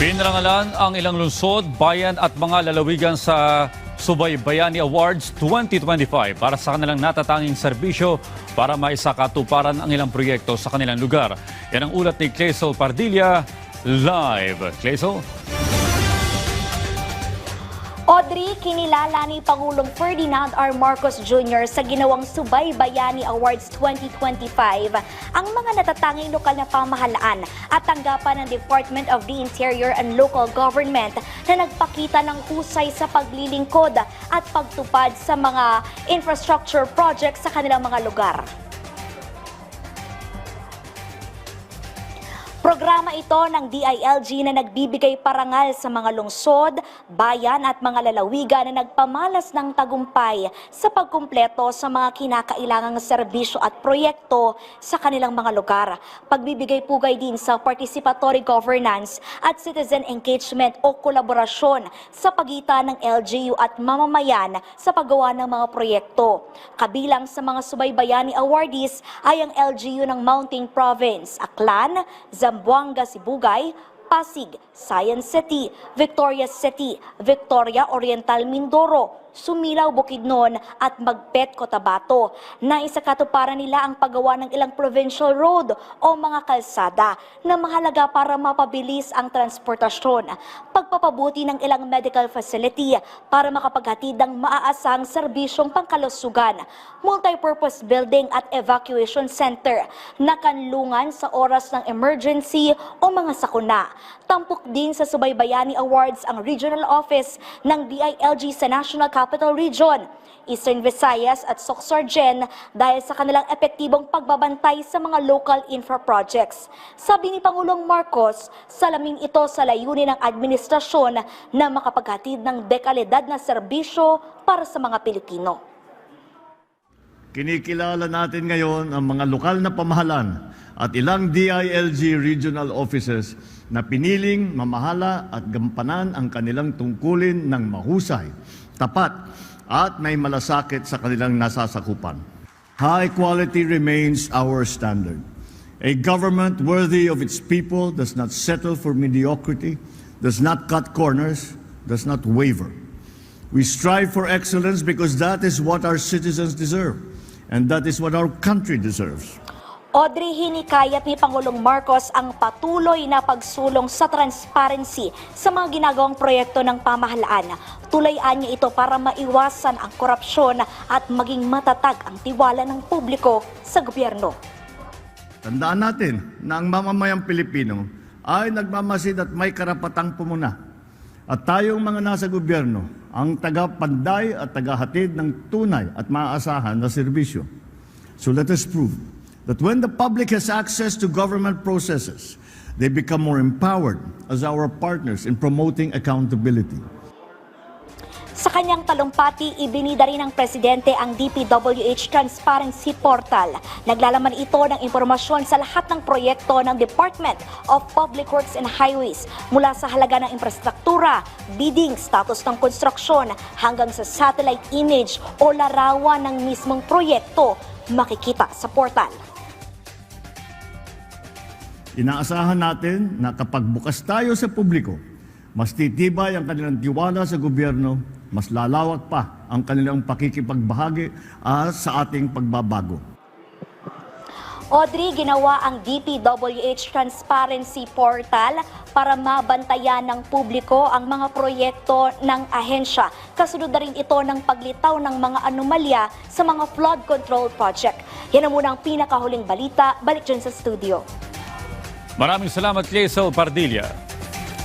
Pinarangalan ang ilang lungsod, bayan at mga lalawigan sa Subaybayani Awards 2025 para sa kanilang natatanging serbisyo para maisakatuparan ang ilang proyekto sa kanilang lugar. Yan ang ulat ni Clazel Pardilla, live. Clazel? Audrey, kinilala ni Pangulong Ferdinand R. Marcos Jr. sa ginawang Subaybayani Awards 2025 ang mga natatanging lokal na pamahalaan at tanggapan ng Department of the Interior and Local Government na nagpakita ng husay sa paglilingkod at pagtupad sa mga infrastructure projects sa kanilang mga lugar. Programa ito ng DILG na nagbibigay parangal sa mga lungsod, bayan at mga lalawigan na nagpamalas ng tagumpay sa pagkumpleto sa mga kinakailangang serbisyo at proyekto sa kanilang mga lugar. Pagbibigay pugay din sa participatory governance at citizen engagement o kolaborasyon sa pagitan ng LGU at mamamayan sa paggawa ng mga proyekto. Kabilang sa mga Subaybayani awardees ay ang LGU ng Mountain Province, Aklan, Zamboanga, Sibugay, Pasig, Science City, Victoria City, Victoria Oriental, Mindoro, Sumilaw, Bukidnon at Magpet, Cotabato. Naisakatuparan nila ang paggawa ng ilang provincial road o mga kalsada na mahalaga para mapabilis ang transportasyon, pagpapabuti ng ilang medical facility para makapaghatid ng maaasang serbisyong pangkalusugan, multipurpose building at evacuation center na kanlungan sa oras ng emergency o mga sakuna. Tampok din sa Subaybayani Awards ang regional office ng DILG sa National Capital Region, Eastern Visayas at Sorsogon dahil sa kanilang epektibong pagbabantay sa mga local infra projects. Sabi ni Pangulong Marcos, salamin ito sa layunin ng administrasyon na makapaghatid ng dekalidad na serbisyo para sa mga Pilipino. Kinikilala natin ngayon ang mga lokal na pamahalaan at ilang DILG regional offices na piniling mamahala at gampanan ang kanilang tungkulin ng mahusay, tapat at may malasakit sa kanilang nasasakupan. High quality remains our standard. A government worthy of its people does not settle for mediocrity, does not cut corners, does not waver. We strive for excellence because that is what our citizens deserve, and that is what our country deserves. Audrey, hinikayat ni Pangulong Marcos ang patuloy na pagsulong sa transparency sa mga ginagawang proyekto ng pamahalaan. Tulayan niya ito para maiwasan ang korupsyon at maging matatag ang tiwala ng publiko sa gobyerno. Tandaan natin na ang mamamayang Pilipino ay nagmamasid at may karapatang pumuna. At tayong mga nasa gobyerno ang tagapanday at tagahatid ng tunay at maaasahan na serbisyo. So let us prove that when the public has access to government processes, they become more empowered as our partners in promoting accountability. Sa kanyang talumpati, ibinida rin ng Presidente ang DPWH Transparency Portal. Naglalaman ito ng impormasyon sa lahat ng proyekto ng Department of Public Works and Highways mula sa halaga ng infrastruktura, bidding, status ng konstruksyon, hanggang sa satellite image o larawan ng mismong proyekto makikita sa portal. Inaasahan natin na kapag bukas tayo sa publiko, mas titibay ang kanilang tiwala sa gobyerno, mas lalawak pa ang kanilang pakikipagbahagi sa ating pagbabago. Audrey, ginawa ang DPWH Transparency Portal para mabantayan ng publiko ang mga proyekto ng ahensya. Kasunod na rin ito ng paglitaw ng mga anomalya sa mga flood control project. Yan ang munang pinakahuling balita. Balik dyan sa studio. Maraming salamat, Clazel Pardilla.